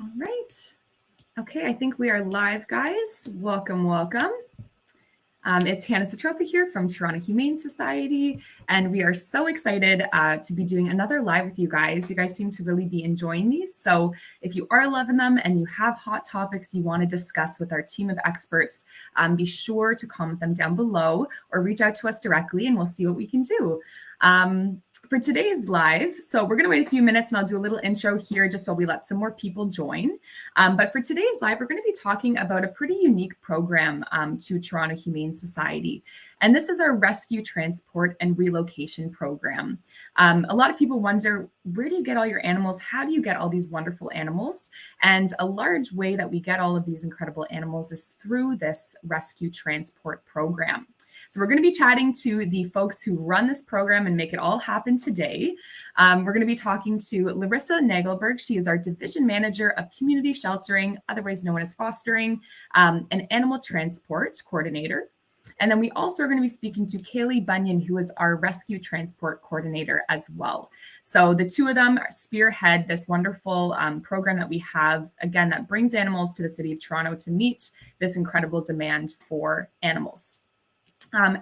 All right. Okay, I think we are live, guys. Welcome, welcome. It's Hannah Sotropa here from Toronto Humane Society, and we are so excited to be doing another live with you guys. You guys seem to really be enjoying these. So if you are loving them and you have hot topics you want to discuss with our team of experts, be sure to comment them down below or reach out to us directly and we'll see what we can do. For today's live, so we're going to wait a few minutes and I'll do a little intro here just while we let some more people join. But for today's live, we're going to be talking about a pretty unique program to Toronto Humane Society. And this is our Rescue, Transport, and Relocation program. A lot of people wonder, where do you get all your animals? How do you get all these wonderful animals? And a large way that we get all of these incredible animals is through this Rescue Transport program. So we're going to be chatting to the folks who run this program and make it all happen today. We're going to be talking to Larisa Nagelberg. She is our Division Manager of Community Sheltering, otherwise known as Fostering, and Animal Transport Coordinator. And then we also are going to be speaking to Kailie Bunyan, who is our Rescue Transport Coordinator as well. So the two of them spearhead this wonderful program that we have, again, that brings animals to the City of Toronto to meet this incredible demand for animals.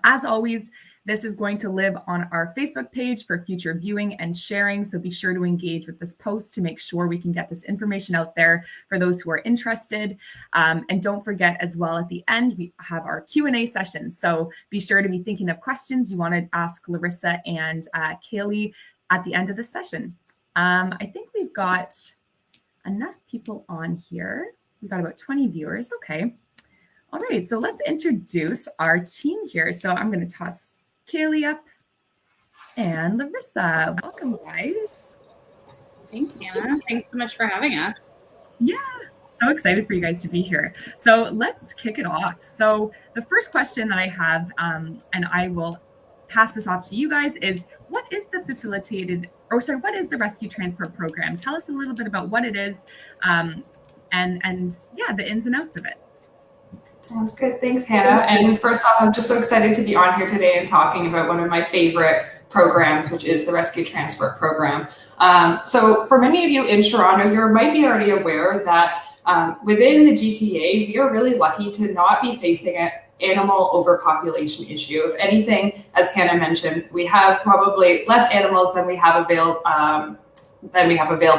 As always, this is going to live on our Facebook page for future viewing and sharing, so be sure to engage with this post to make sure we can get this information out there for those who are interested. And don't forget as well, at the end, we have our Q&A session, so be sure to be thinking of questions you want to ask Larisa and Kailie at the end of the session. I think we've got enough people on here. We've got about 20 viewers, okay. All right, so let's introduce our team here. So I'm going to toss Kailie up and Larisa. Welcome, guys. Thanks, Hannah. Thanks so much for having us. Yeah, so excited for you guys to be here. So let's kick it off. So the first question that I have, and I will pass this off to you guys, is what is the what is the Rescue Transport Program? Tell us a little bit about what it is and yeah, the ins and outs of it. Sounds good. Thanks, Hannah. And first off, I'm just so excited to be on here today and talking about one of my favorite programs, which is the Rescue Transport Program. So for many of you in Toronto, you might be already aware that within the GTA, we are really lucky to not be facing an animal overpopulation issue. If anything, as Hannah mentioned, we have probably less animals than we have available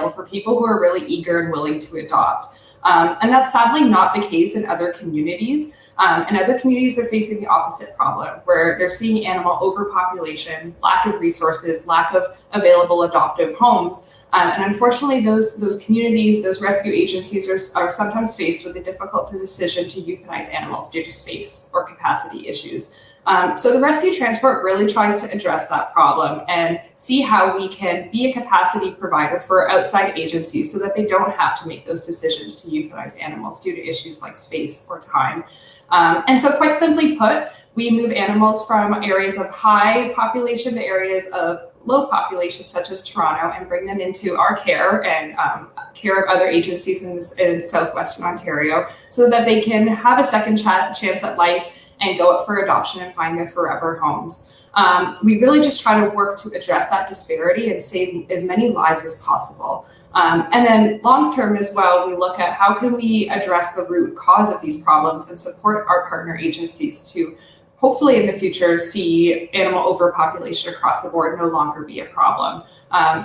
for people who are really eager and willing to adopt. And that's sadly not the case in other communities. In other communities, they're facing the opposite problem, where they're seeing animal overpopulation, lack of resources, lack of available adoptive homes. And unfortunately, those communities, those rescue agencies are sometimes faced with the difficult decision to euthanize animals due to space or capacity issues. So the Rescue Transport really tries to address that problem and see how we can be a capacity provider for outside agencies so that they don't have to make those decisions to euthanize animals due to issues like space or time. And so quite simply put, we move animals from areas of high population to areas of low population, such as Toronto, and bring them into our care and care of other agencies in southwestern Ontario so that they can have a second chance at life and go up for adoption and find their forever homes. We really just try to work to address that disparity and save as many lives as possible. And then long term as well, we look at how can we address the root cause of these problems and support our partner agencies to hopefully in the future see animal overpopulation across the board no longer be a problem.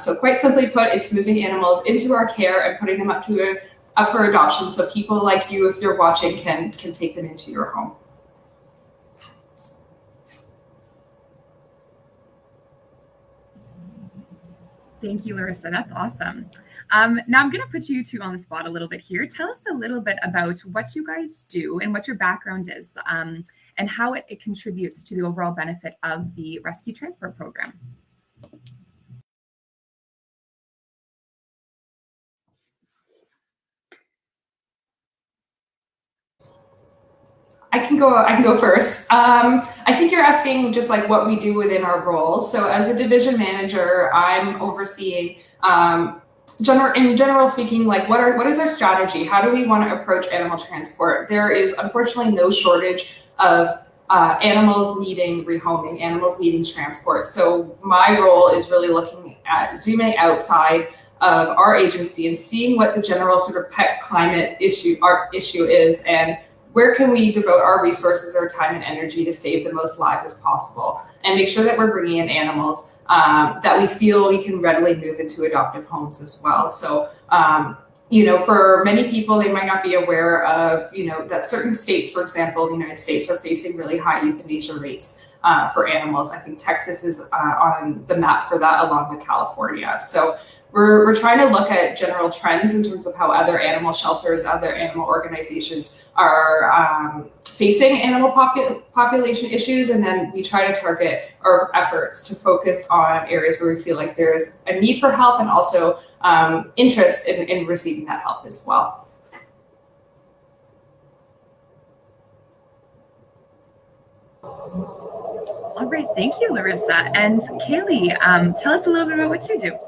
So quite simply put, it's moving animals into our care and putting them up for adoption so people like you, if you're watching, can take them into your home. Thank you, Larisa. That's awesome. Now I'm going to put you two on the spot a little bit here. Tell us a little bit about what you guys do and what your background is and how it contributes to the overall benefit of the Rescue Transport Program. I can go first. I think you're asking just like what we do within our roles. So as the division manager, I'm overseeing, in general speaking, like what is our strategy? How do we want to approach animal transport? There is unfortunately no shortage of animals needing rehoming, animals needing transport. So my role is really looking at zooming outside of our agency and seeing what the general sort of pet climate issue is, and where can we devote our resources, our time and energy to save the most lives as possible, and make sure that we're bringing in animals that we feel we can readily move into adoptive homes as well. So, for many people, they might not be aware of, that certain states, for example, the United States, are facing really high euthanasia rates for animals. I think Texas is on the map for that, along with California. So we're trying to look at general trends in terms of how other animal shelters, other animal organizations are facing animal population issues, and then we try to target our efforts to focus on areas where we feel like there's a need for help, and also interest in receiving that help as well. All right, thank you, Larisa. And Kailie, tell us a little bit about what you do.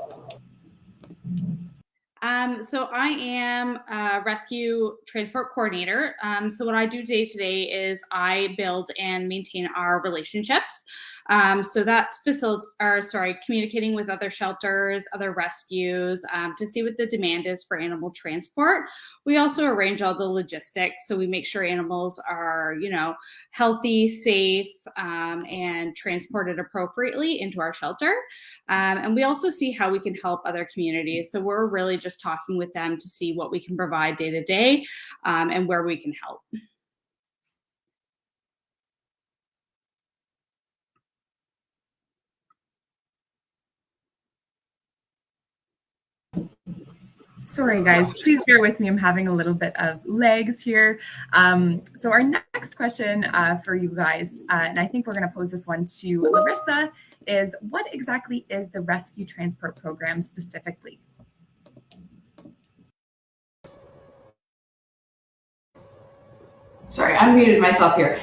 So I am a rescue transport coordinator. So what I do day to day is I build and maintain our relationships. So that's communicating with other shelters, other rescues, to see what the demand is for animal transport. We also arrange all the logistics, so we make sure animals are, healthy, safe, and transported appropriately into our shelter. And we also see how we can help other communities. So we're really just talking with them to see what we can provide day to day, and where we can help. Sorry, guys, please bear with me. I'm having a little bit of lags here. So our next question for you guys, and I think we're going to pose this one to Larisa, is what exactly is the Rescue Transport Program specifically? Sorry, I unmuted myself here.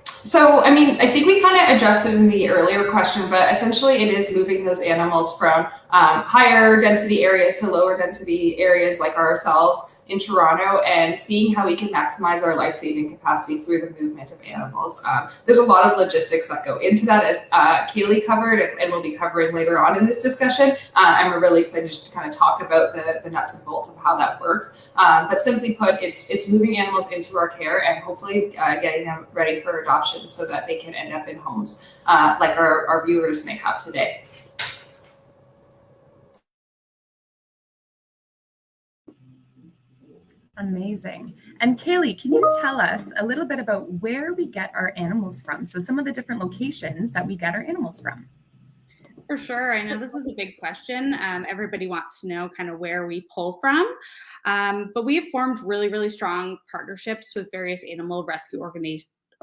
So, I think we kind of addressed it in the earlier question, but essentially it is moving those animals from higher density areas to lower density areas like ourselves in Toronto, and seeing how we can maximize our life-saving capacity through the movement of animals. There's a lot of logistics that go into that, as Kailie covered and we'll be covering later on in this discussion. And we're really excited just to kind of talk about the nuts and bolts of how that works. But simply put, it's moving animals into our care and hopefully getting them ready for adoption so that they can end up in homes like our viewers may have today. Amazing. And Kailie, can you tell us a little bit about where we get our animals from? So some of the different locations that we get our animals from. For sure. I know this is a big question. Everybody wants to know kind of where we pull from. But we have formed really, really strong partnerships with various animal rescue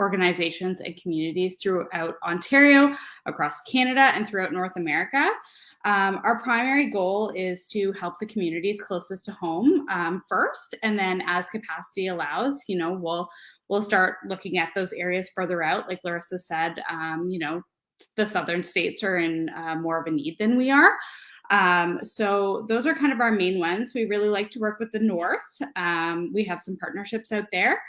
organizations and communities throughout Ontario, across Canada, and throughout North America. Our primary goal is to help the communities closest to home first, and then as capacity allows, we'll start looking at those areas further out. Like Larisa said, the southern states are in more of a need than we are. So those are kind of our main ones. We really like to work with the north. We have some partnerships out there.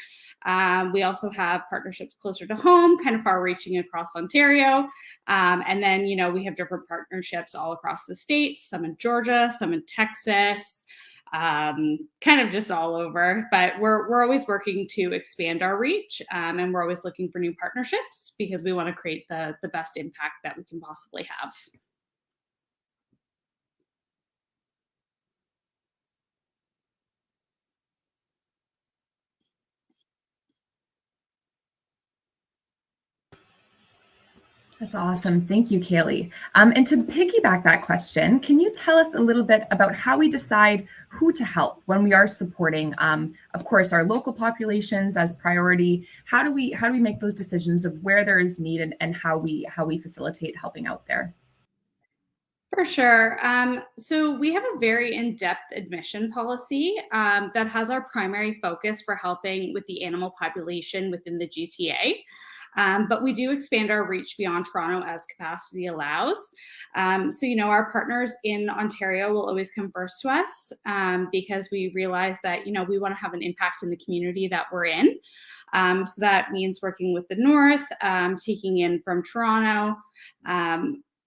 We also have partnerships closer to home, kind of far reaching across Ontario. And then, we have different partnerships all across the states, some in Georgia, some in Texas, kind of just all over. But we're always working to expand our reach, and we're always looking for new partnerships because we want to create the best impact that we can possibly have. That's awesome. Thank you, Kailie. And to piggyback that question, can you tell us a little bit about how we decide who to help when we are supporting, of course, our local populations as priority? How do we make those decisions of where there is need and how we facilitate helping out there? For sure. So we have a very in-depth admission policy that has our primary focus for helping with the animal population within the GTA. But we do expand our reach beyond Toronto as capacity allows. So, our partners in Ontario will always come first to us because we realize that, we want to have an impact in the community that we're in. So that means working with the north, taking in from Toronto.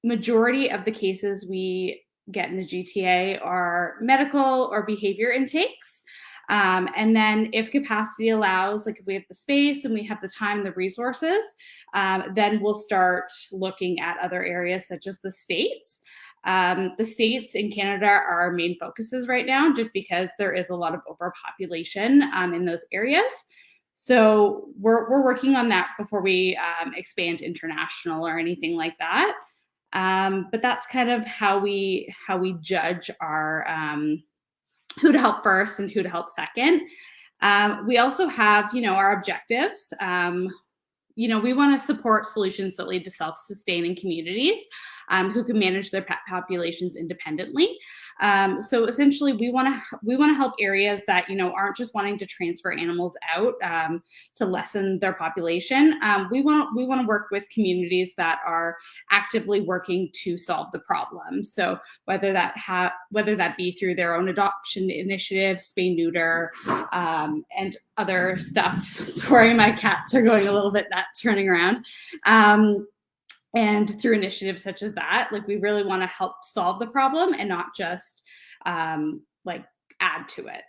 Majority of the cases we get in the GTA are medical or behavior intakes. And then if capacity allows, like if we have the space and we have the time, the resources, then we'll start looking at other areas such as the States. The States in Canada are our main focuses right now, just because there is a lot of overpopulation in those areas. So we're working on that before we expand international or anything like that. But that's kind of how we judge our who to help first and who to help second. We also have, our objectives. We want to support solutions that lead to self-sustaining communities who can manage their pet populations independently. So essentially, we want to help areas that aren't just wanting to transfer animals out to lessen their population. We want to work with communities that are actively working to solve the problem. So whether that be through their own adoption initiatives, spay neuter, and other stuff. Sorry, my cats are going a little bit nuts running around. And through initiatives such as that, like we really want to help solve the problem and not just add to it.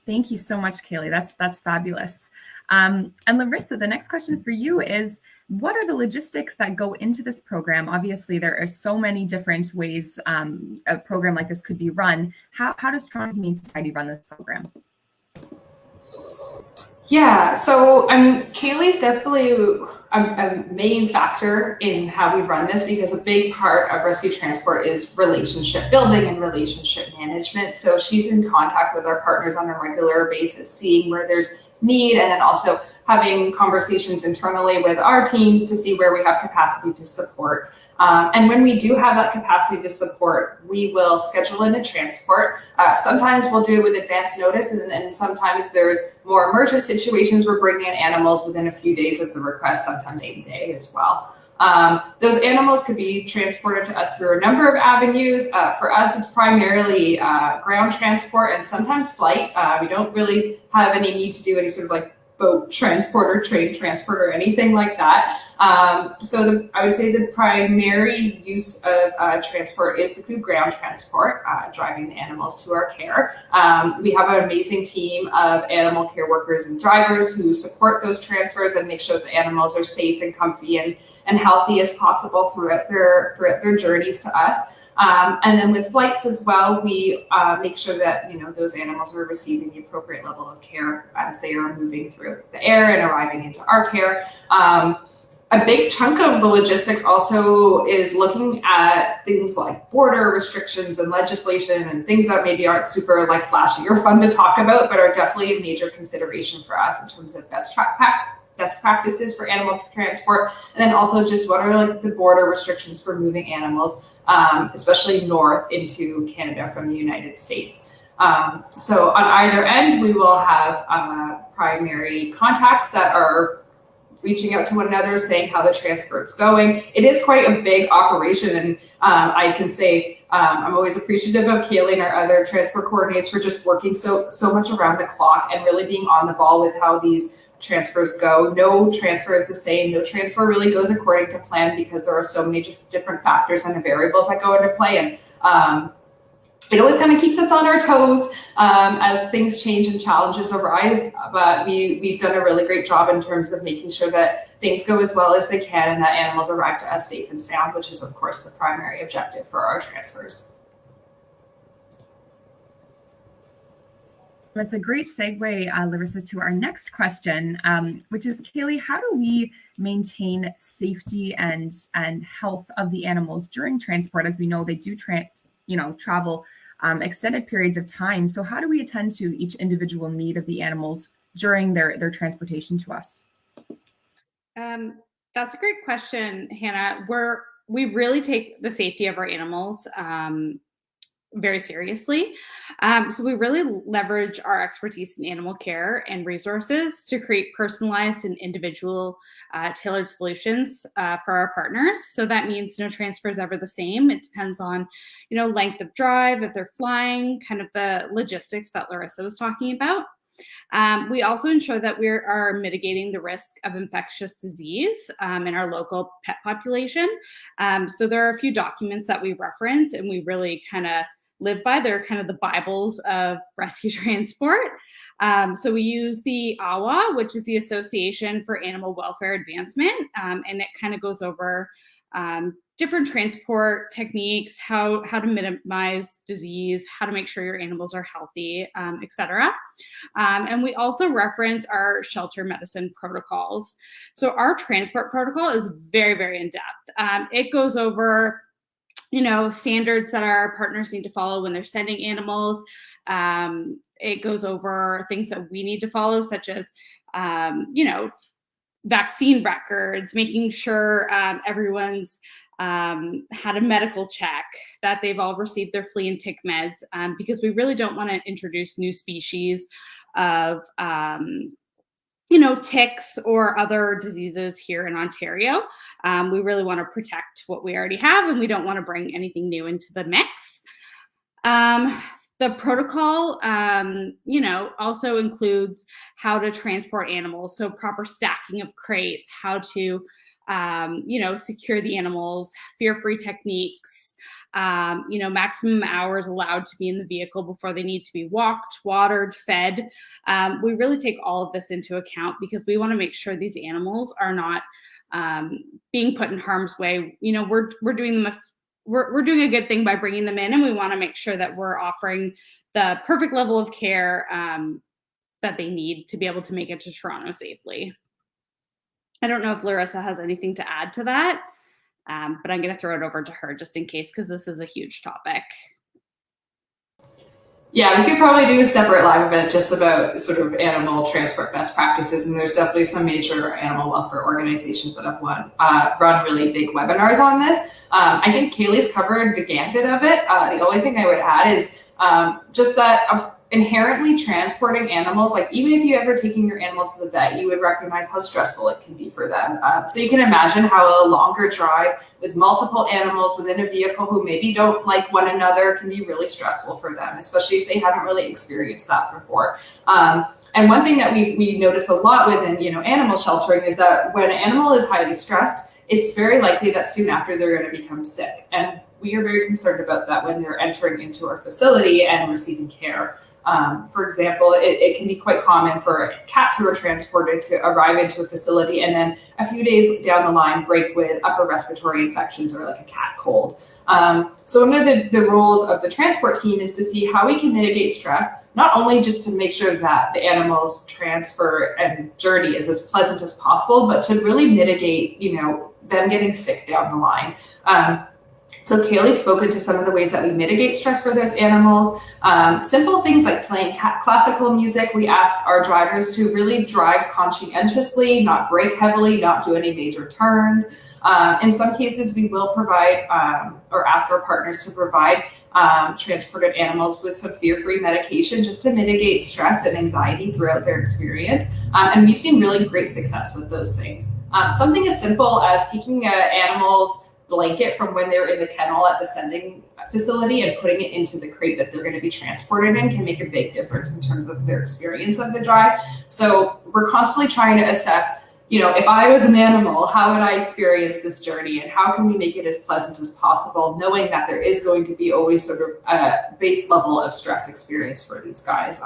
Thank you so much, Kailie. That's fabulous. And Larisa, the next question for you is, what are the logistics that go into this program? Obviously, there are so many different ways a program like this could be run. How does Toronto Humane Society run this program? Yeah, so I mean, Kailie's definitely a main factor in how we run this, because a big part of rescue transport is relationship building and relationship management. So she's in contact with our partners on a regular basis, seeing where there's need, and then also having conversations internally with our teams to see where we have capacity to support. And when we do have that capacity to support, we will schedule in a transport. Sometimes we'll do it with advance notice, and sometimes there's more emergent situations. We're bringing in animals within a few days of the request, sometimes same day as well. Those animals could be transported to us through a number of avenues. For us, it's primarily ground transport and sometimes flight. We don't really have any need to do any sort of boat transport or train transport or anything like that. So I would say the primary use of transport is through ground transport, driving the animals to our care. We have an amazing team of animal care workers and drivers who support those transfers and make sure the animals are safe and comfy and healthy as possible throughout their journeys to us. And then with flights as well, we make sure that those animals are receiving the appropriate level of care as they are moving through the air and arriving into our care. A big chunk of the logistics also is looking at things like border restrictions and legislation and things that maybe aren't super flashy or fun to talk about, but are definitely a major consideration for us in terms of best practices for animal transport, and then also just what are the border restrictions for moving animals, especially north into Canada from the United States. So on either end, we will have primary contacts that are reaching out to one another, saying how the transfer is going. It is quite a big operation, and I can say I'm always appreciative of Kailie and our other transport coordinators for just working so much around the clock and really being on the ball with how these transfers go. No transfer is the same. No transfer really goes according to plan, because there are so many different factors and variables that go into play, and it always kind of keeps us on our toes as things change and challenges arise. But we've done a really great job in terms of making sure that things go as well as they can and that animals arrive to us safe and sound, which is, of course, the primary objective for our transfers. That's a great segue, Larisa, to our next question, which is, Kailie, how do we maintain safety and health of the animals during transport? As we know, they do travel extended periods of time. So how do we attend to each individual need of the animals during their transportation to us? That's a great question, Hannah. We really take the safety of our animals very seriously. So we really leverage our expertise in animal care and resources to create personalized and individual tailored solutions for our partners. So that means no transfer is ever the same. It depends on, length of drive, if they're flying, kind of the logistics that Larisa was talking about. We also ensure that we are mitigating the risk of infectious disease in our local pet population. So there are a few documents that we reference and we really kind of live by. They're kind of the Bibles of rescue transport. So we use the AWA, which is the Association for Animal Welfare Advancement, and it kind of goes over different transport techniques, how to minimize disease, how to make sure your animals are healthy, etc. And we also reference our shelter medicine protocols. So our transport protocol is very, very in-depth. It goes over standards that our partners need to follow when they're sending animals. It goes over things that we need to follow, such as, vaccine records, making sure everyone's had a medical check, that they've all received their flea and tick meds, because we really don't want to introduce new species of ticks or other diseases here in Ontario. We really want to protect what we already have, and we don't want to bring anything new into the mix. The protocol, also includes how to transport animals, so proper stacking of crates, how to, secure the animals, fear-free techniques, maximum hours allowed to be in the vehicle before they need to be walked, watered, fed. We really take all of this into account because we want to make sure these animals are not being put in harm's way. We're doing them we're doing a good thing by bringing them in, and we want to make sure that we're offering the perfect level of care that they need to be able to make it to Toronto safely. I don't know if Larisa has anything to add to that, but I'm going to throw it over to her just in case, because this is a huge topic. Yeah, we could probably do a separate live event just about sort of animal transport best practices, and there's definitely some major animal welfare organizations that have run really big webinars on this. I think Kailie's covered the gambit of it. The only thing I would add is just that of inherently transporting animals, like even if you ever taking your animals to the vet, you would recognize how stressful it can be for them. So you can imagine how a longer drive with multiple animals within a vehicle who maybe don't like one another can be really stressful for them, especially if they haven't really experienced that before. And one thing that we notice a lot within animal sheltering is that when an animal is highly stressed, it's very likely that soon after they're going to become sick. And we are very concerned about that when they're entering into our facility and receiving care. For example, it can be quite common for cats who are transported to arrive into a facility and then a few days down the line break with upper respiratory infections or like a cat cold. So one of the roles of the transport team is to see how we can mitigate stress, not only just to make sure that the animal's transfer and journey is as pleasant as possible, but to really mitigate, them getting sick down the line. So Kailie's spoken to some of the ways that we mitigate stress for those animals. Simple things like playing classical music. We ask our drivers to really drive conscientiously, not brake heavily, not do any major turns. In some cases, we will provide or ask our partners to provide transported animals with some fear-free medication just to mitigate stress and anxiety throughout their experience. And we've seen really great success with those things. Something as simple as taking an animal's blanket from when they're in the kennel at the sending facility and putting it into the crate that they're going to be transported in can make a big difference in terms of their experience of the drive. So we're constantly trying to assess, if I was an animal, how would I experience this journey and how can we make it as pleasant as possible, knowing that there is going to be always sort of a base level of stress experience for these guys.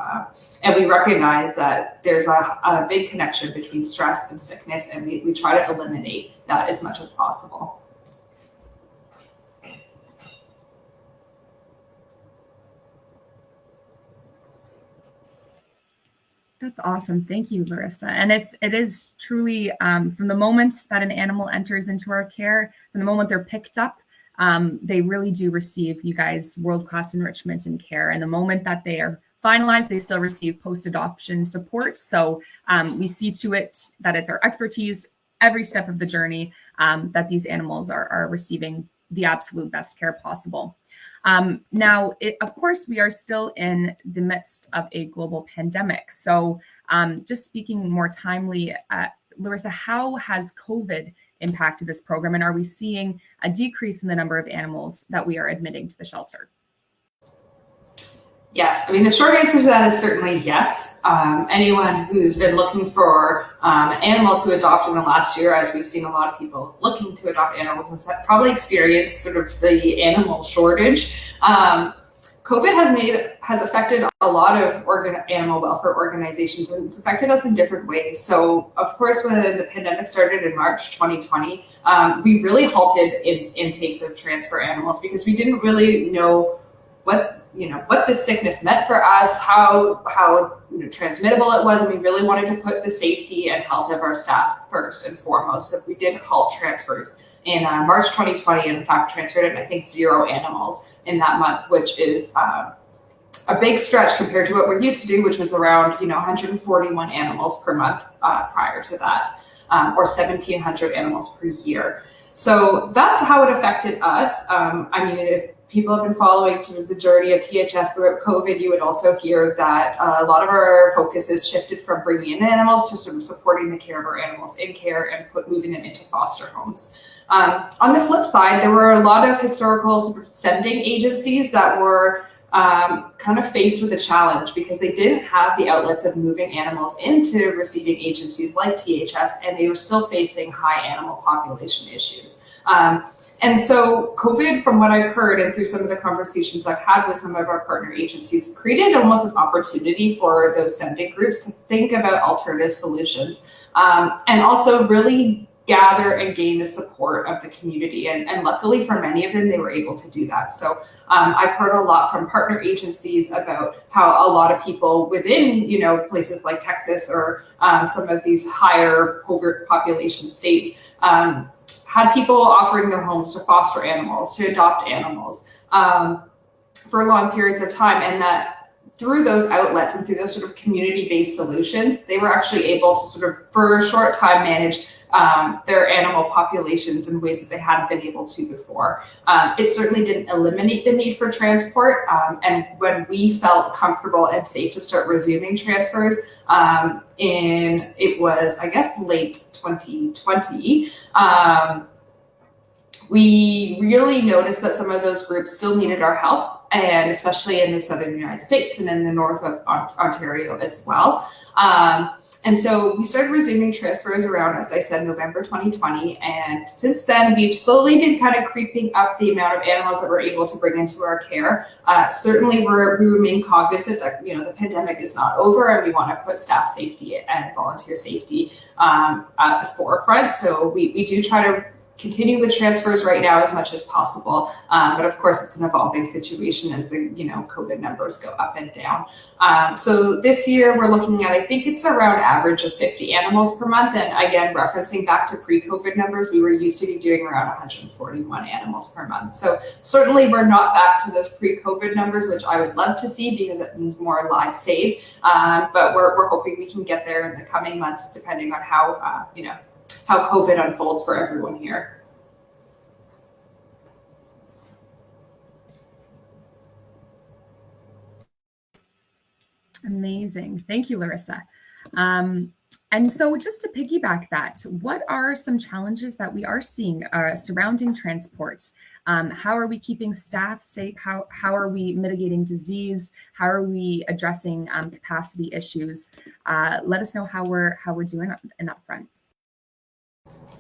And we recognize that there's a big connection between stress and sickness, and we try to eliminate that as much as possible. That's awesome. Thank you, Larisa. And it is truly from the moment that an animal enters into our care, from the moment they're picked up, they really do receive, you guys, world-class enrichment and care. And the moment that they are finalized, they still receive post-adoption support. So we see to it that it's our expertise every step of the journey that these animals are receiving the absolute best care possible. Now, of course, we are still in the midst of a global pandemic. So just speaking more timely, Larisa, how has COVID impacted this program? And are we seeing a decrease in the number of animals that we are admitting to the shelter? Yes, I mean, the short answer to that is certainly yes. Anyone who's been looking for animals to adopt in the last year, as we've seen a lot of people looking to adopt animals, has probably experienced sort of the animal shortage. COVID has affected a lot of animal welfare organizations, and it's affected us in different ways. So, of course, when the pandemic started in March 2020, we really halted intakes of transfer animals because we didn't really know what this sickness meant for us, how transmittable it was, and we really wanted to put the safety and health of our staff first and foremost. So we did halt transfers in March 2020, and in fact transferred in, I think, 0 animals in that month, which is a big stretch compared to what we're used to do, which was around 141 animals per month prior to that, or 1,700 animals per year. So that's how it affected us. I mean, if people have been following sort of the journey of THS throughout COVID, you would also hear that a lot of our focus has shifted from bringing in animals to sort of supporting the care of our animals in care and moving them into foster homes. On the flip side, there were a lot of historical sort of sending agencies that were kind of faced with a challenge because they didn't have the outlets of moving animals into receiving agencies like THS, and they were still facing high animal population issues. And so COVID, from what I've heard and through some of the conversations I've had with some of our partner agencies, created almost an opportunity for those sending groups to think about alternative solutions, and also really gather and gain the support of the community. And luckily for many of them, they were able to do that. So I've heard a lot from partner agencies about how a lot of people within, places like Texas or some of these higher covert population states had people offering their homes to foster animals, to adopt animals for long periods of time. And that through those outlets and through those sort of community-based solutions, they were actually able to sort of, for a short time, manage their animal populations in ways that they hadn't been able to before. It certainly didn't eliminate the need for transport. And when we felt comfortable and safe to start resuming transfers it was, I guess, late 2020, we really noticed that some of those groups still needed our help, and especially in the southern United States and in the north of Ontario as well. And so we started resuming transfers around, as I said, November 2020. And since then, we've slowly been kind of creeping up the amount of animals that we're able to bring into our care. Certainly, we remain cognizant that the pandemic is not over, and we want to put staff safety and volunteer safety at the forefront. So we do try to continue with transfers right now as much as possible. But of course, it's an evolving situation as the COVID numbers go up and down. So this year we're looking at, I think it's around average of 50 animals per month. And again, referencing back to pre-COVID numbers, we were used to be doing around 141 animals per month. So certainly we're not back to those pre-COVID numbers, which I would love to see because it means more lives saved. But we're hoping we can get there in the coming months, depending on how COVID unfolds for everyone here. Amazing. Thank you, Larisa. And so just to piggyback that, what are some challenges that we are seeing surrounding transport? How are we keeping staff safe? How are we mitigating disease? How are we addressing capacity issues? Let us know how we're doing in that front.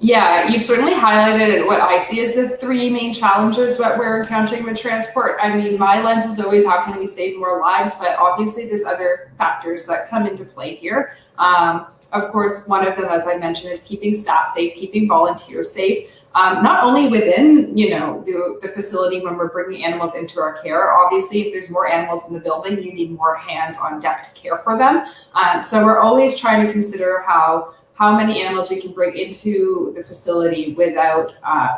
Yeah, you certainly highlighted what I see as the 3 main challenges that we're encountering with transport. I mean, my lens is always how can we save more lives, but obviously there's other factors that come into play here. Of course, one of them, as I mentioned, is keeping staff safe, keeping volunteers safe. Not only within, the facility when we're bringing animals into our care. Obviously, if there's more animals in the building, you need more hands on deck to care for them. So we're always trying to consider how many animals we can bring into the facility without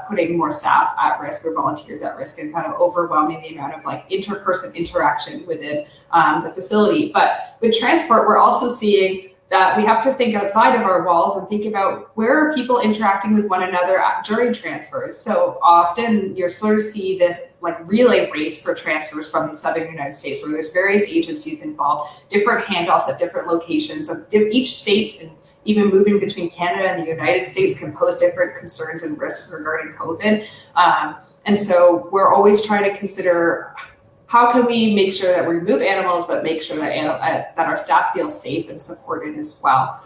putting more staff at risk or volunteers at risk and kind of overwhelming the amount of interperson interaction within the facility. But with transport, we're also seeing that we have to think outside of our walls and think about where are people interacting with one another during transfers. So often you sort of see this relay race for transfers from the southern United States where there's various agencies involved, different handoffs at different locations of each state, and even moving between Canada and the United States can pose different concerns and risks regarding COVID. And so we're always trying to consider how can we make sure that we remove animals, but make sure that that our staff feel safe and supported as well.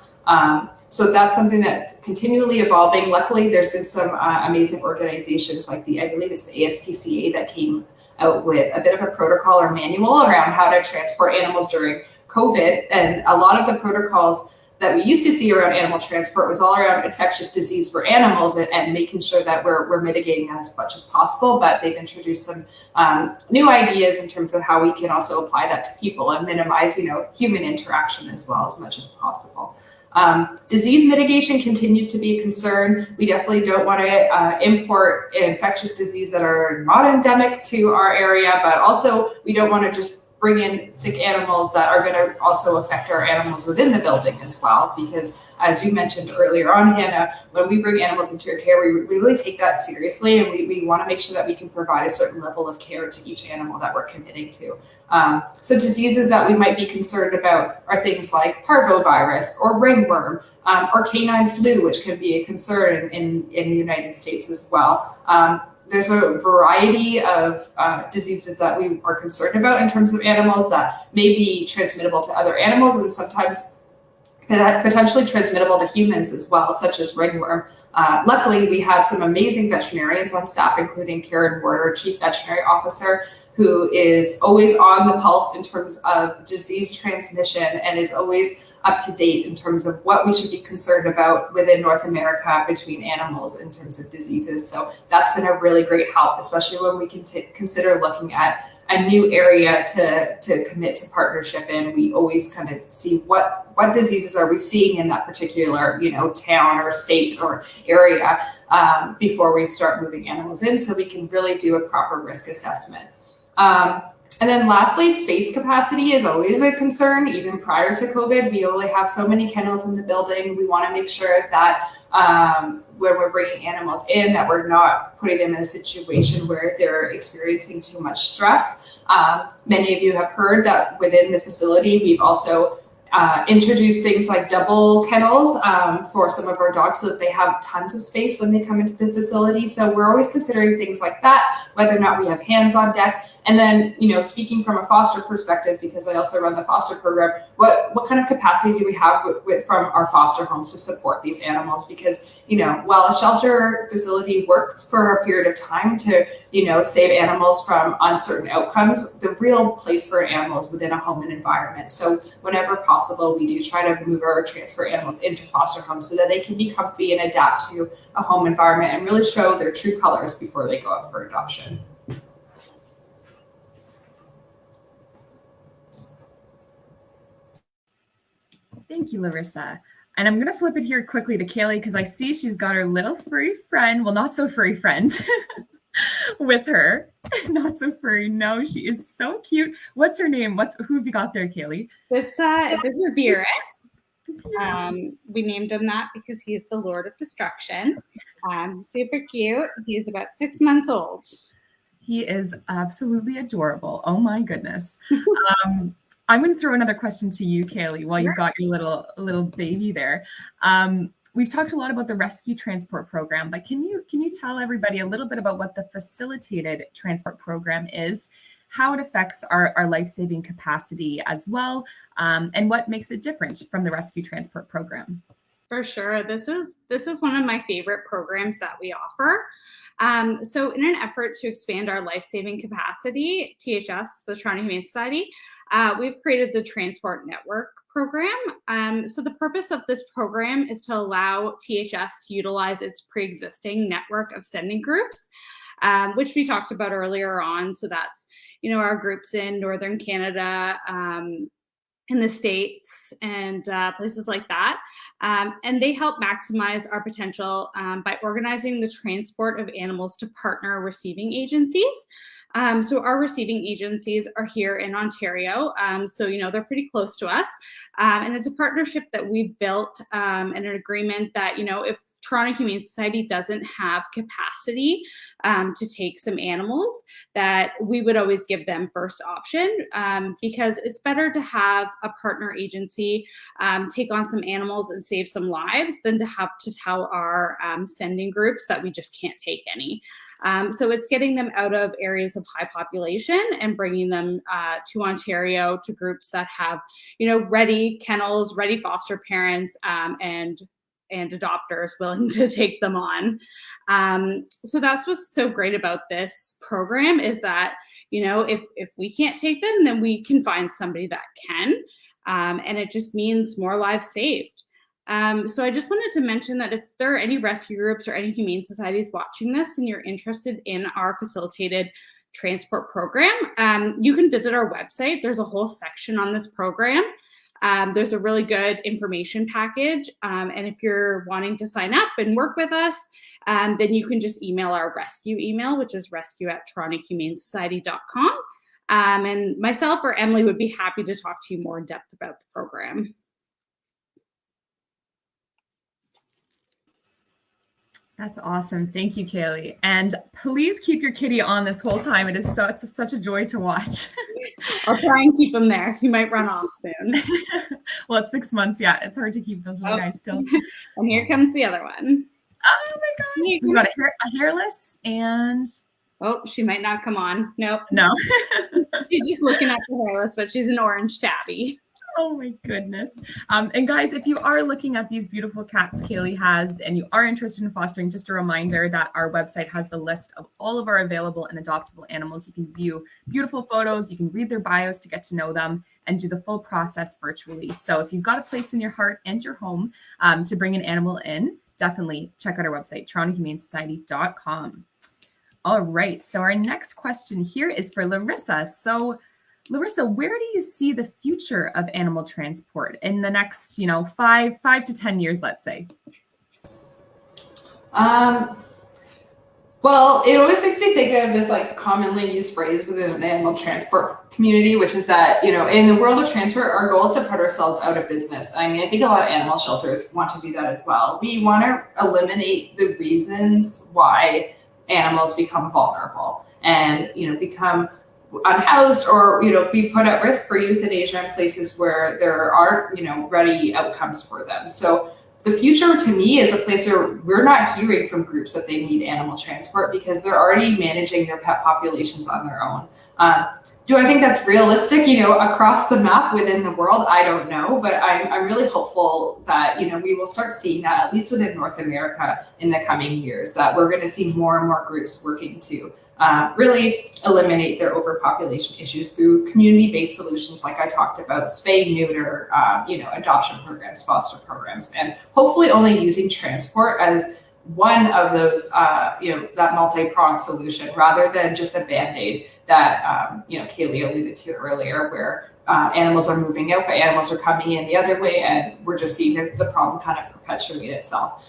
So that's something that continually evolving. Luckily, there's been some amazing organizations like I believe it's the ASPCA that came out with a bit of a protocol or manual around how to transport animals during COVID. And a lot of the protocols that we used to see around animal transport was all around infectious disease for animals and making sure that we're mitigating that as much as possible. But they've introduced some new ideas in terms of how we can also apply that to people and minimize, human interaction as well as much as possible. Disease mitigation continues to be a concern. We definitely don't want to import infectious disease that are not endemic to our area, but also we don't want to just bring in sick animals that are going to also affect our animals within the building as well. Because as you mentioned earlier on, Hannah, when we bring animals into our care, we really take that seriously, and we want to make sure that we can provide a certain level of care to each animal that we're committing to. So diseases that we might be concerned about are things like parvovirus or ringworm or canine flu, which can be a concern in the United States as well. There's a variety of diseases that we are concerned about in terms of animals that may be transmittable to other animals and sometimes potentially transmittable to humans as well, such as ringworm. Luckily, we have some amazing veterinarians on staff, including Karen Warder, Chief Veterinary Officer, who is always on the pulse in terms of disease transmission and is always up to date in terms of what we should be concerned about within North America between animals in terms of diseases. So that's been a really great help, especially when we can consider looking at a new area to commit to partnership in. We always kind of see what diseases are we seeing in that particular town or state or area before we start moving animals in, so we can really do a proper risk assessment. And then lastly, space capacity is always a concern. Even prior to COVID, we only have so many kennels in the building. We want to make sure that when we're bringing animals in, that we're not putting them in a situation where they're experiencing too much stress. Many of you have heard that within the facility, we've also introduced things like double kennels for some of our dogs so that they have tons of space when they come into the facility. So we're always considering things like that, whether or not we have hands on deck. And then, speaking from a foster perspective, because I also run the foster program, what kind of capacity do we have from our foster homes to support these animals? Because, while a shelter facility works for a period of time to, save animals from uncertain outcomes, the real place for animals within a home and environment. So whenever possible, we do try to move or transfer animals into foster homes so that they can be comfy and adapt to a home environment and really show their true colors before they go out for adoption. Thank you, Larisa. And I'm going to flip it here quickly to Kailie because I see she's got her little furry friend, well, not so furry friend, with her. Not so furry. No, she is so cute. What's her name? Who have you got there, Kailie? This is Beerus. We named him that because he's the Lord of Destruction. Super cute. He's about 6 months old. He is absolutely adorable. Oh my goodness. I'm going to throw another question to you, Kailie, while you've got your little baby there. We've talked a lot about the rescue transport program, but can you tell everybody a little bit about what the facilitated transport program is, how it affects our life-saving capacity as well, and what makes it different from the rescue transport program? For sure. This is one of my favorite programs that we offer. So in an effort to expand our life-saving capacity, THS, the Toronto Humane Society, we've created the Transport Network program. So the purpose of this program is to allow THS to utilize its pre-existing network of sending groups, which we talked about earlier on. So that's, our groups in Northern Canada, in the States and places like that. And they help maximize our potential by organizing the transport of animals to partner receiving agencies. So our receiving agencies are here in Ontario. So, they're pretty close to us. And it's a partnership that we've built and an agreement that, if Toronto Humane Society doesn't have capacity to take some animals, that we would always give them first option, because it's better to have a partner agency take on some animals and save some lives than to have to tell our sending groups that we just can't take any. So it's getting them out of areas of high population and bringing them to Ontario, to groups that have, ready kennels, ready foster parents, and adopters willing to take them on. So that's what's so great about this program, is that, if we can't take them, then we can find somebody that can. And it just means more lives saved. So I just wanted to mention that if there are any rescue groups or any humane societies watching this and you're interested in our facilitated transport program, you can visit our website. There's a whole section on this program. There's a really good information package. And if you're wanting to sign up and work with us, then you can just email our rescue email, which is rescue@torontohumanesociety.com. And myself or Emily would be happy to talk to you more in depth about the program. That's awesome. Thank you, Kailie. And please keep your kitty on this whole time. It's such a joy to watch. I'll try and keep him there. He might run off soon. Well, it's 6 months. Yeah, it's hard to keep those little guys still. And here comes the other one. Oh my gosh. We got a hairless and... Oh, she might not come on. Nope. No. She's just looking at the hairless, but she's an orange tabby. Oh my goodness. And guys, if you are looking at these beautiful cats Kailie has and you are interested in fostering, just a reminder that our website has the list of all of our available and adoptable animals. You can view beautiful photos, you can read their bios to get to know them, and do the full process virtually. So if you've got a place in your heart and your home to bring an animal in, definitely check out our website, torontohumanesociety.com. All right, so our next question here is for Larisa. So Larisa, where do you see the future of animal transport in the next, 5 to 10 years, let's say? Well, it always makes me think of this commonly used phrase within the animal transport community, which is that, in the world of transport, our goal is to put ourselves out of business. I mean, I think a lot of animal shelters want to do that as well. We want to eliminate the reasons why animals become vulnerable and, become unhoused or, be put at risk for euthanasia in places where there aren't, ready outcomes for them. So the future to me is a place where we're not hearing from groups that they need animal transport because they're already managing their pet populations on their own. Do I think that's realistic, across the map within the world? I don't know, but I'm really hopeful that, we will start seeing that, at least within North America in the coming years, that we're going to see more and more groups working to really eliminate their overpopulation issues through community-based solutions like I talked about, spay, neuter, adoption programs, foster programs, and hopefully only using transport as one of those, that multi-pronged solution rather than just a Band-Aid that, Kailie alluded to earlier, where animals are moving out, but animals are coming in the other way, and we're just seeing the problem kind of perpetuate itself.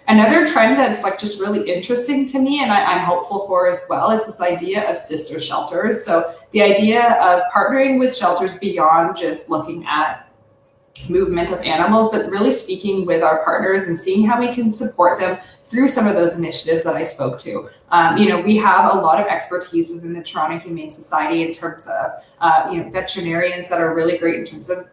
Another trend that's just really interesting to me and I'm hopeful for as well is this idea of sister shelters. So the idea of partnering with shelters beyond just looking at movement of animals, but really speaking with our partners and seeing how we can support them through some of those initiatives that I spoke to. We have a lot of expertise within the Toronto Humane Society in terms of, veterinarians that are really great in terms of,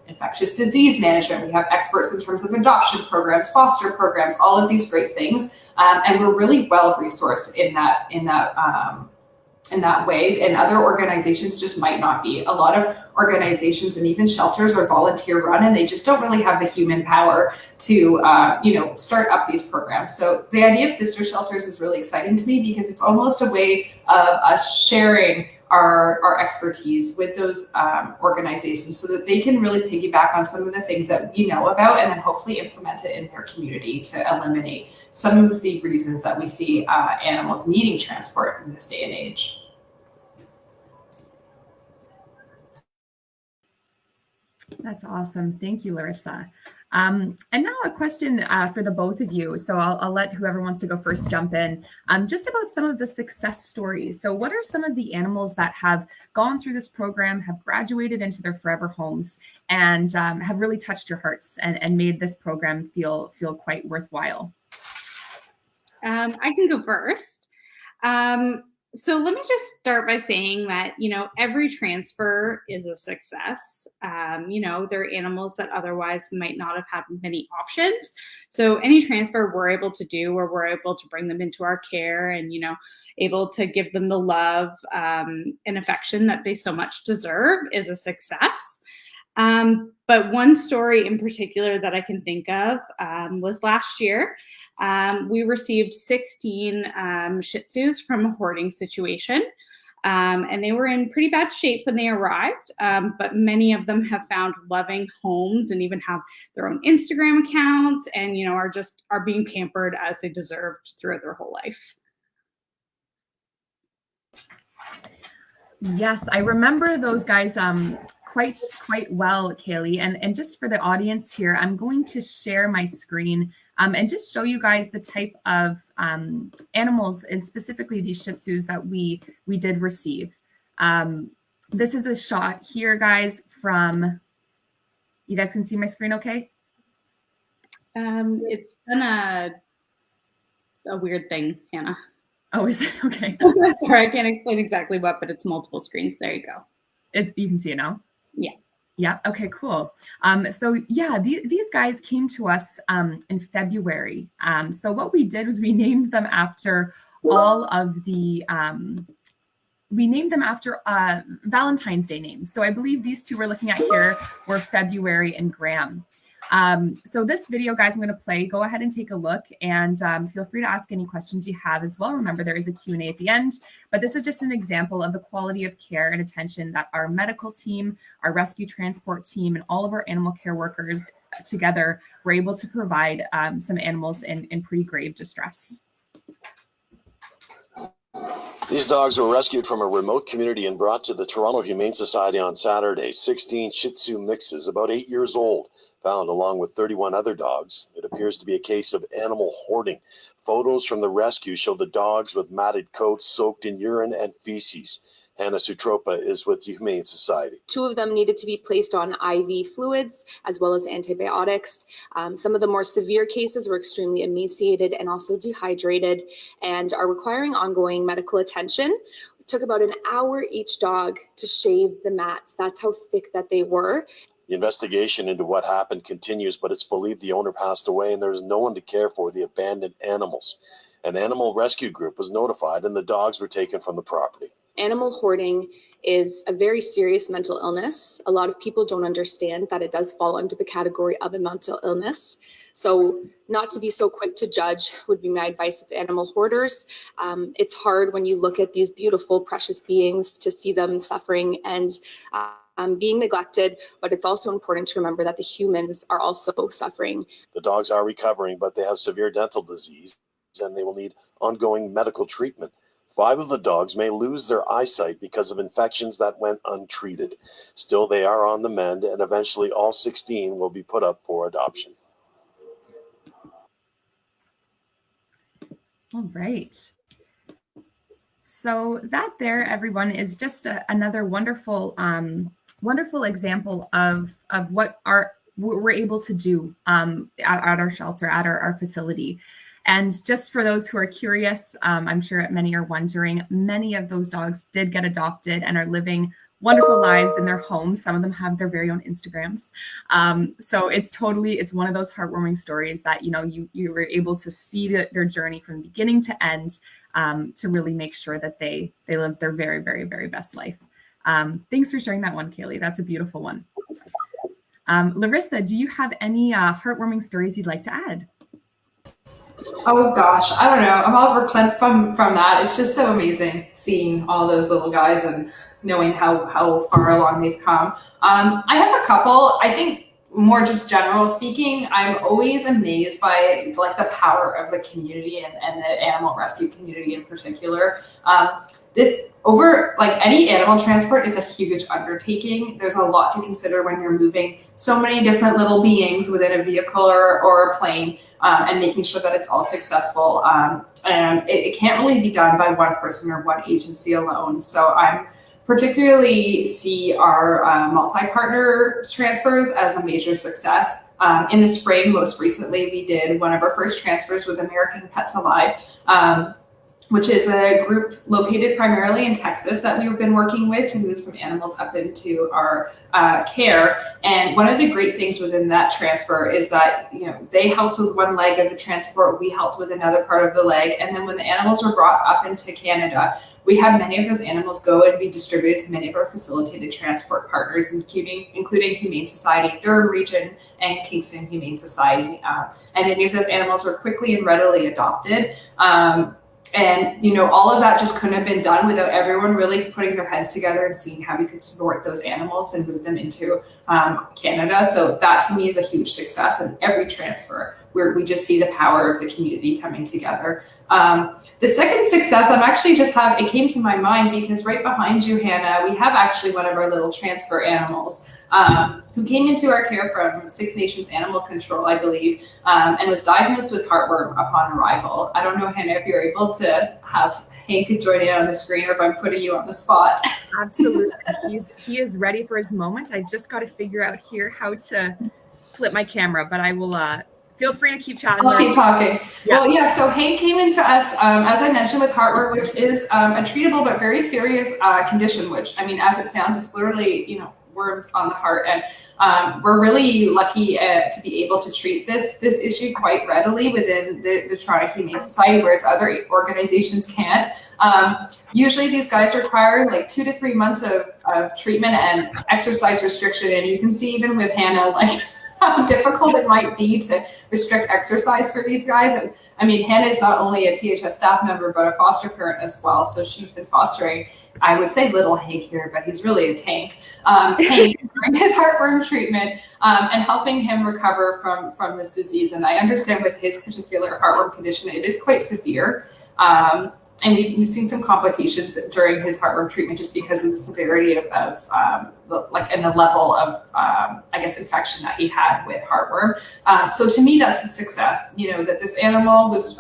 infectious disease management. We have experts in terms of adoption programs, foster programs, all of these great things. And we're really well resourced in that way, and other organizations just might not be. A lot of organizations and even shelters are volunteer run, and they just don't really have the human power to, start up these programs. So the idea of sister shelters is really exciting to me because it's almost a way of us sharing our expertise with those organizations so that they can really piggyback on some of the things that we know about and then hopefully implement it in their community to eliminate some of the reasons that we see animals needing transport in this day and age. That's awesome. Thank you, Larisa. And now a question for the both of you. So I'll let whoever wants to go first jump in. Just about some of the success stories. So what are some of the animals that have gone through this program, have graduated into their forever homes, and have really touched your hearts and made this program feel quite worthwhile? I can go first. So let me just start by saying that, every transfer is a success. There are animals that otherwise might not have had many options. So any transfer we're able to do, where we're able to bring them into our care and, able to give them the love and affection that they so much deserve, is a success. But one story in particular that I can think of was last year. We received 16 Shih Tzus from a hoarding situation. And they were in pretty bad shape when they arrived, but many of them have found loving homes and even have their own Instagram accounts and, are being pampered as they deserved throughout their whole life. Yes, I remember those guys quite well, Kailie. And just for the audience here, I'm going to share my screen and just show you guys the type of animals, and specifically these Shih Tzus that we did receive. This is a shot here, guys, from, you guys can see my screen okay? It's been a weird thing, Hannah. Oh, is it? Okay. Sorry, I can't explain exactly what, but it's multiple screens. There you go. You can see it now? Yeah. Yeah. Okay, cool. So yeah, these guys came to us in February. So what we did was we named them after all of the, we named them after Valentine's Day names. So I believe these two we're looking at here were February and Graham. So this video, guys, I'm going to play. Go ahead and take a look, and feel free to ask any questions you have as well. Remember, there is a Q&A at the end, but this is just an example of the quality of care and attention that our medical team, our rescue transport team, and all of our animal care workers together were able to provide some animals in pretty grave distress. These dogs were rescued from a remote community and brought to the Toronto Humane Society on Saturday. 16 Shih Tzu mixes, about 8 years old, found along with 31 other dogs. It appears to be a case of animal hoarding. Photos from the rescue show the dogs with matted coats soaked in urine and feces. Hannah Sotropa is with the Humane Society. 2 of them needed to be placed on IV fluids as well as antibiotics. Some of the more severe cases were extremely emaciated and also dehydrated and are requiring ongoing medical attention. It took about an hour each dog to shave the mats. That's how thick that they were. The investigation into what happened continues, but it's believed the owner passed away and there's no one to care for the abandoned animals. An animal rescue group was notified and the dogs were taken from the property. Animal hoarding is a very serious mental illness. A lot of people don't understand that it does fall under the category of a mental illness. So not to be so quick to judge would be my advice with animal hoarders. It's hard when you look at these beautiful, precious beings to see them suffering and being neglected, but it's also important to remember that the humans are also suffering. The dogs are recovering, but they have severe dental disease and they will need ongoing medical treatment. 5 of the dogs may lose their eyesight because of infections that went untreated. Still, they are on the mend, and eventually all 16 will be put up for adoption. All right. So that there, everyone, is just another wonderful, wonderful example of what we're able to do at our shelter, at our facility. And just for those who are curious, I'm sure many are wondering, many of those dogs did get adopted and are living wonderful lives in their homes. Some of them have their very own Instagrams. So it's one of those heartwarming stories that, you were able to see their journey from beginning to end to really make sure that they live their very, very, very best life. Thanks for sharing that one, Kailie. That's a beautiful one. Larisa, do you have any heartwarming stories you'd like to add? Oh gosh, I don't know. I'm all verklempt from that. It's just so amazing seeing all those little guys and knowing how far along they've come. I have a couple. I think more just general speaking, I'm always amazed by like the power of the community and the animal rescue community in particular. Any animal transport is a huge undertaking. There's a lot to consider when you're moving so many different little beings within a vehicle or a plane, and making sure that it's all successful. And it can't really be done by one person or one agency alone. So I'm particularly see our multi-partner transfers as a major success. In the spring, most recently, we did one of our first transfers with American Pets Alive, which is a group located primarily in Texas that we've been working with to move some animals up into our care. And one of the great things within that transfer is that, they helped with one leg of the transport, we helped with another part of the leg. And then when the animals were brought up into Canada, we had many of those animals go and be distributed to many of our facilitated transport partners, including Humane Society, Durham Region, and Kingston Humane Society. And many of those animals were quickly and readily adopted. And, all of that just couldn't have been done without everyone really putting their heads together and seeing how we could support those animals and move them into Canada. So that to me is a huge success in every transfer, where we just see the power of the community coming together. The second success it came to my mind because right behind you, Hannah, we have actually one of our little transfer animals who came into our care from Six Nations Animal Control, I believe, and was diagnosed with heartworm upon arrival. I don't know, Hannah, if you're able to have Hank join in on the screen or if I'm putting you on the spot. Absolutely. He is ready for his moment. I've just got to figure out here how to flip my camera, but I will feel free to keep chatting. I'll keep talking. Yeah. Well, yeah, so Hank came into us, as I mentioned, with heartworm, which is a treatable but very serious condition, which, as it sounds, it's literally, worms on the heart. And we're really lucky to be able to treat this issue quite readily within the Toronto Humane Society, whereas other organizations can't. Usually these guys require like 2 to 3 months of treatment and exercise restriction. And you can see even with Hannah, how difficult it might be to restrict exercise for these guys. And Hannah is not only a THS staff member, but a foster parent as well. So she's been fostering, I would say little Hank here, but he's really a tank. Hank during his heartworm treatment and helping him recover from this disease. And I understand with his particular heartworm condition, it is quite severe. And we've seen some complications during his heartworm treatment just because of the severity of and the level of, infection that he had with heartworm. So to me, that's a success, that this animal was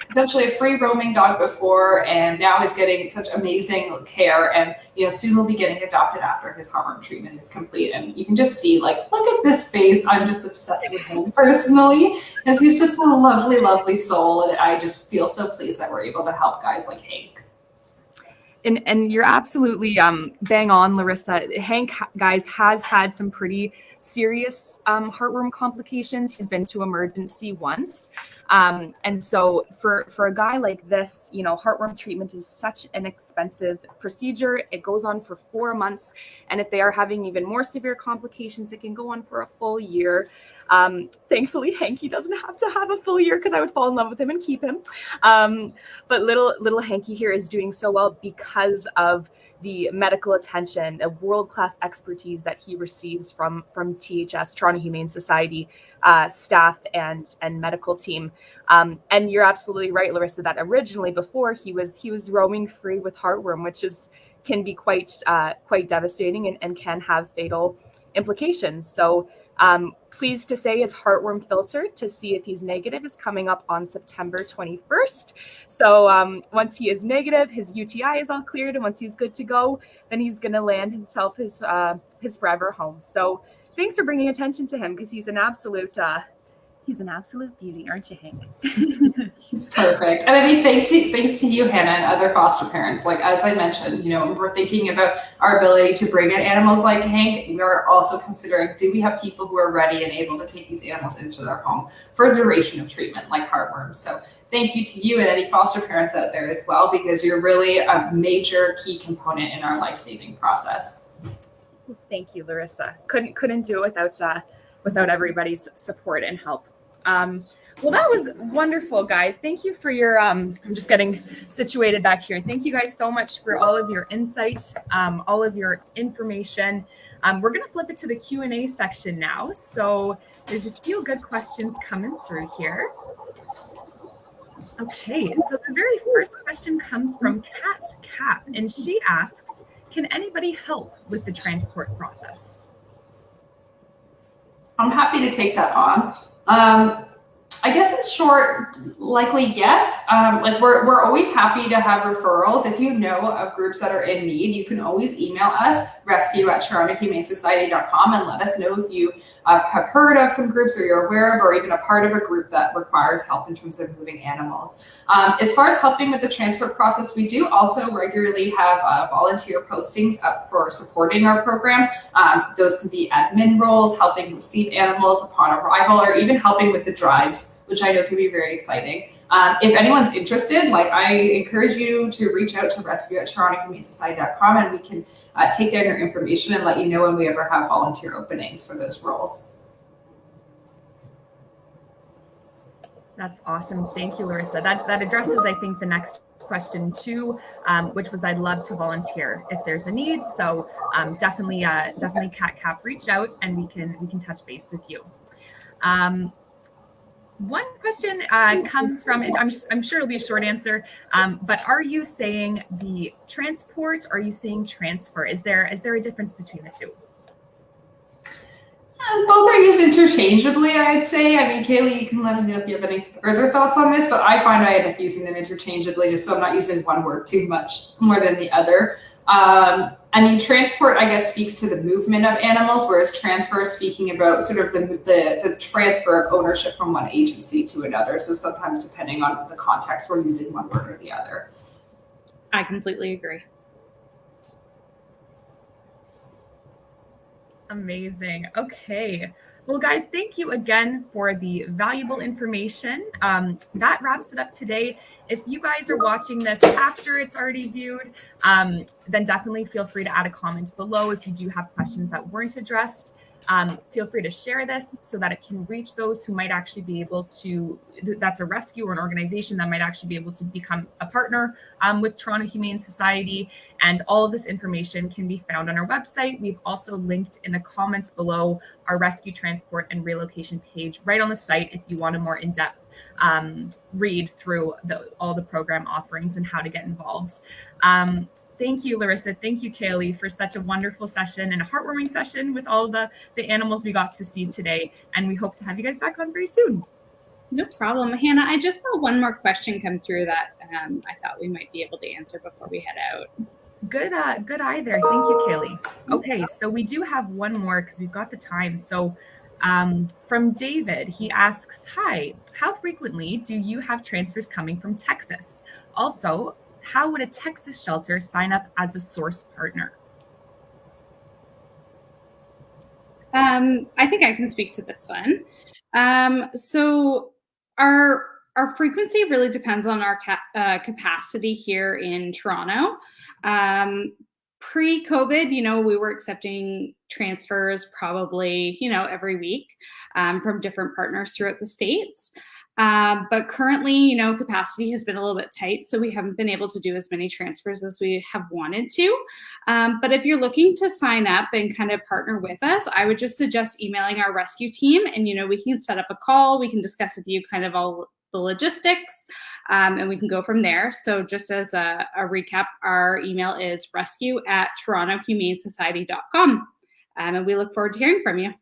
essentially a free roaming dog before and now is getting such amazing care. And, soon will be getting adopted after his heartworm treatment is complete. And you can just see, look at this face. I'm just obsessed with him personally, because he's just a lovely, lovely soul. And I just feel so pleased that we're able to help guys like Hank. And you're absolutely bang on, Larisa. Hank, guys, has had some pretty serious heartworm complications. He's been to emergency once. And so for a guy like this, heartworm treatment is such an expensive procedure. It goes on for 4 months. And if they are having even more severe complications, it can go on for a full year. Thankfully, Hanky doesn't have to have a full year because I would fall in love with him and keep him. But little Hanky here is doing so well because of the medical attention, the world-class expertise that he receives from THS, Toronto Humane Society, staff and medical team. And you're absolutely right, Larisa, that originally before he was roaming free with heartworm, which can be quite devastating and can have fatal implications. So pleased to say his heartworm filter to see if he's negative is coming up on September 21st. So once he is negative, his UTI is all cleared, and once he's good to go, then he's going to land himself his forever home. So thanks for bringing attention to him, because he's an absolute beauty, aren't you, Hank? He's perfect. And thanks to you, Hannah, and other foster parents. As I mentioned, when we're thinking about our ability to bring in animals like Hank, we are also considering, do we have people who are ready and able to take these animals into their home for a duration of treatment like heartworm? So thank you to you and any foster parents out there as well, because you're really a major key component in our life-saving process. Thank you, Larisa. Couldn't do it without everybody's support and help. Well, that was wonderful, guys. Thank you for your, I'm just getting situated back here. Thank you guys so much for all of your insight, all of your information. We're going to flip it to the Q&A section now. So there's a few good questions coming through here. Okay, so the very first question comes from Kat Cap, and she asks, can anybody help with the transport process? I'm happy to take that on. I guess in short, likely yes. Like we're always happy to have referrals. If you know of groups that are in need, you can always email us, rescue@torontohumanesociety.com, and let us know if you have heard of some groups or you're aware of, or even a part of a group that requires help in terms of moving animals. As far as helping with the transport process, we do also regularly have volunteer postings up for supporting our program. Those can be admin roles, helping receive animals upon arrival, or even helping with the drives, which I know can be very exciting. If anyone's interested, like I encourage you to reach out to rescue@torontohumanesociety.com, and we can take down your information and let you know when we ever have volunteer openings for those roles. That's awesome. Thank you, Larisa. That addresses, I think, the next question too, which was I'd love to volunteer if there's a need. So definitely Kat Cap, reach out and we can touch base with you. One question comes from, I'm sure it'll be a short answer, but are you saying the transport, or are you saying transfer? Is there a difference between the two? Both are used interchangeably, I'd say. I mean, Kailie, you can let me know if you have any further thoughts on this, but I find I end up using them interchangeably just so I'm not using one word too much more than the other. I mean, transport, I guess, speaks to the movement of animals, whereas transfer is speaking about sort of the transfer of ownership from one agency to another. So sometimes, depending on the context, we're using one word or the other. I completely agree. Amazing. Okay. Well, guys, thank you again for the valuable information. That wraps it up today. If you guys are watching this after it's already viewed, then definitely feel free to add a comment below if you do have questions that weren't addressed. Feel free to share this so that it can reach those who might actually be able to, that's a rescue or an organization that might actually be able to become a partner with Toronto Humane Society. And all of this information can be found on our website. We've also linked in the comments below our rescue, transport, and relocation page right on the site if you want a more in-depth read through all the program offerings and how to get involved. Thank you, Larisa. Thank you, Kailie, for such a wonderful session and a heartwarming session with all the animals we got to see today. And we hope to have you guys back on very soon. No problem. Hannah, I just saw one more question come through that I thought we might be able to answer before we head out. Good eye there. Thank you, Kailie. Okay, so we do have one more because we've got the time. So from David, he asks, hi, how frequently do you have transfers coming from Texas? Also, how would a Texas shelter sign up as a source partner? I think I can speak to this one. So our frequency really depends on our capacity here in Toronto. Pre-COVID, we were accepting transfers probably, every week from different partners throughout the States. But currently, capacity has been a little bit tight, so we haven't been able to do as many transfers as we have wanted to. But if you're looking to sign up and kind of partner with us, I would just suggest emailing our rescue team, and, we can set up a call. We can discuss with you kind of all the logistics, and we can go from there. So just as a recap, our email is rescue@torontohumanesociety.com. And we look forward to hearing from you.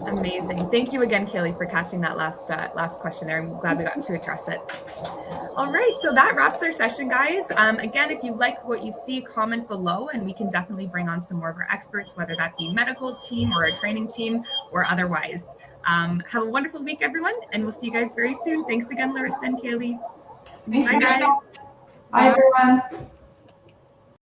Amazing. Thank you again, Kailie, for catching that last question there. I'm glad we got to address it. All right, so that wraps our session, guys. Again, if you like what you see, comment below, and we can definitely bring on some more of our experts, whether that be medical team or a training team or otherwise. Have a wonderful week, everyone, and we'll see you guys very soon. Thanks again, Larisa and Kailie. Thanks, Bye, guys. Bye, everyone.